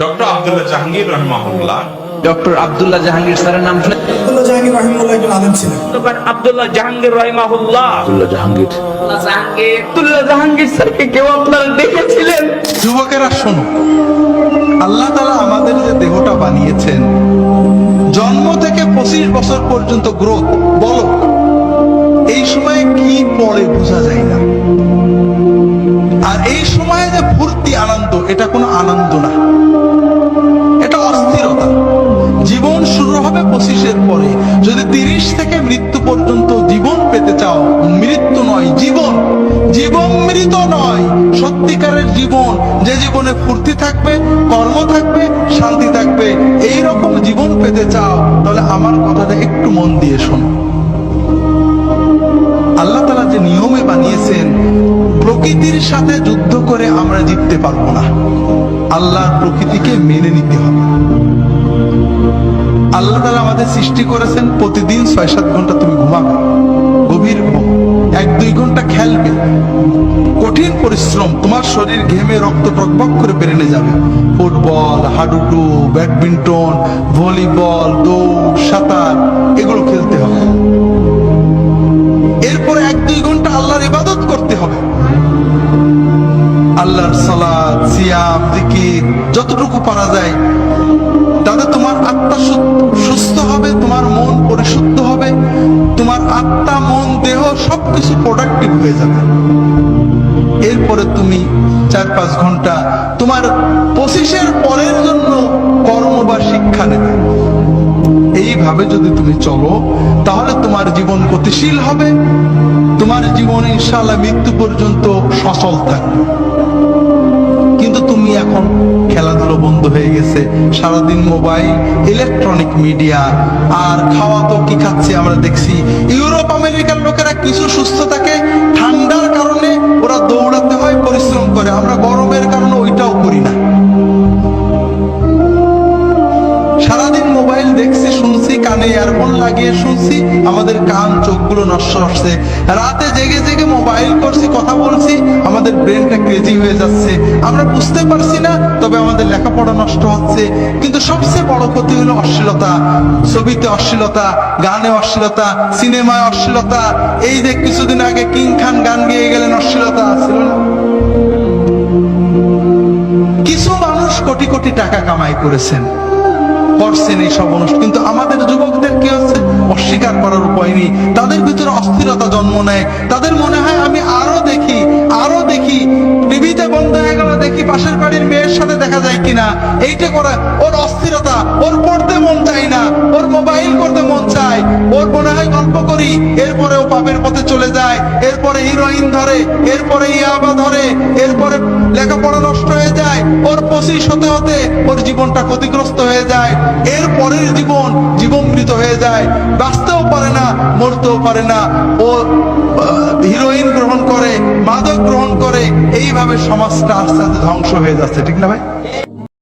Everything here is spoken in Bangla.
ডক্টর আব্দুল্লাহ জাহাঙ্গীর রহমাহুল্লাহ। ডক্টর আব্দুল্লাহ জাহাঙ্গীর স্যারের নাম শুনে আব্দুল্লাহ জাহাঙ্গীর রহিমাহুল্লাহ একজন আলেম ছিলেন। আব্দুল্লাহ জাহাঙ্গীর রহিমাহুল্লাহ। আব্দুল্লাহ জাহাঙ্গীর আব্দুল্লাহ জাহাঙ্গীর স্যারকে কেউ আপনারা দেখেছিলেন? যুবকেরা শোনো, আল্লাহ তাআলা আমাদের যে দেহটা বানিয়েছেন, জন্ম থেকে 25 বছর পর্যন্ত গ্রোথ বলো, এই সময়ে কি পড়ে বোঝা যায় না। আর এই সময়ে যে ফুর্তি আনন্দ, এটা কোনো আনন্দ না, এটা অস্থিরতা। জীবন শুরু হবে 25-এর পরে। যদি 30 থেকে মৃত্যু পর্যন্ত জীবন পেতে চাও, মৃত্যু নয় জীবন, জীবন মৃত নয়, সত্যিকারের জীবন, যে জীবনে ফুর্তি থাকবে, কর্ম থাকবে, শান্তি থাকবে, এই রকম জীবন পেতে চাও, তাহলে আমার কথাটা একটু মন দিয়ে শোনো। আল্লাহ তাআলা যে নিয়মে বানিয়েছেন, প্রকৃতির সাথে যুদ্ধ করে আমরা জিততে পারবো না। আল্লাহর প্রকৃতিকে মেনে নিতে হবে। আল্লাহ তাআলা আমাদের সৃষ্টি করেছেন, প্রতিদিন 6-7 ঘন্টা তুমি ঘুমাবে, গভীর ঘুম, 1-2 ঘন্টা খেলবে, কঠিন পরিশ্রম, তোমার শরীর ঘেমে রক্ত টকবক করে বেরিয়ে যাবে। ফুটবল, হাডুডু, ব্যাডমিন্টন, ভলিবল, দৌড়, সাঁতার, এগুলো খেলতে হবে। এরপরে 1-2 ঘন্টা আল্লাহর ইবাদত করতে হবে। আল্লাহর সালাত, সিয়াম, জিকির যতটুকু পারা যায়, তাতে তোমার আত্মা সুস্থ হবে, তোমার মন পরিশুদ্ধ হবে, তোমার আত্মা, মন, দেহ সবকিছু প্রোডাক্টিভ হয়ে যাবে। এরপরে তুমি 4-5 ঘন্টা তোমার 25-এর পরের জন্য কর্ম বা শিক্ষা নেবে। এইভাবে যদি তুমি চলো, তাহলে তোমার জীবন গতিশীল হবে, তোমার জীবন ইনশাআল্লাহ মৃত্যু পর্যন্ত সচল থাকবে। কিন্তু তুমি এখন খেলাধুলো বন্ধ হয়ে গেছে, সারাদিন মোবাইল, ইলেকট্রনিক মিডিয়া, আর খাওয়া তো কি খাচ্ছি আমরা দেখছি। ইউরোপ আমেরিকার লোকেরা কিছু সুস্থ থাকে, ঠান্ডার কারণে ওরা দৌড়াতে হয়, পরিশ্রম করে, আমরা গরমের কারণে ওইটাও করি না। সারাদিন মোবাইল দেখছি, শুনছি, কানে ইয়ারফোন লাগিয়ে শুনছি, আমাদের কান চোখগুলো নষ্ট হচ্ছে। রাতে জেগে জেগে মোবাইল করছি, কথা বলছি, আমাদের ব্রেনটা ক্রেজি হয়ে যাচ্ছে, আমরা বুঝতে পারছি না, তবে আমাদের লেখাপড়া নষ্ট হচ্ছে। কিন্তু সবচেয়ে বড় ক্ষতি হলো অশ্লীলতা, ছবিতে অশ্লীলতা, গানে অশ্লীলতা, সিনেমায় অশ্লীলতা। এই যে কিছুদিন আগে কিং খান গান গেয়ে গেলেন, অশ্লীলতা ছিল না? কিছু মানুষ কোটি কোটি টাকা কামাই করেছেন, করছেন এই সব অনুষ্ঠান, কিন্তু আমাদের যুবকদের কি হচ্ছে, অস্বীকার করার উপায় নেই। তাদের ভিতরে অস্থিরতা জন্ম নেয়, তাদের মনে হয় আমি আরো দেখি, আরো দেখি, টিভিতে বন্ধ হয়ে গেল, দেখি পাশের বাড়ির মেয়ের সাথে দেখা যায় কিনা, এইটা করে ওর অস্থিরতা, ওর পড়তে মন চায় না, ওর মোবাইল করতে মন চায়, ওর মনে হয় গল্প করি, এরপরে ও পাপের পথে চলে যায়, এরপরে হিরোইন ধরে, এরপরে ইয়াবা ধরে, এরপরে লেখাপড়া নষ্ট হয়ে যায়, ওর 25 হতে হতে ওর জীবনটা ক্ষতিগ্রস্ত হয়ে যায়, এর পরের জীবন জীবনমৃত হয়ে যায়, বাঁচতেও পারে না, মরতেও পারে না, ও হিরোইন গ্রহণ করে, মাদক গ্রহণ করে, এইভাবে সমাজটা আস্তে আস্তে ধ্বংস হয়ে যাচ্ছে। ঠিক না ভাই?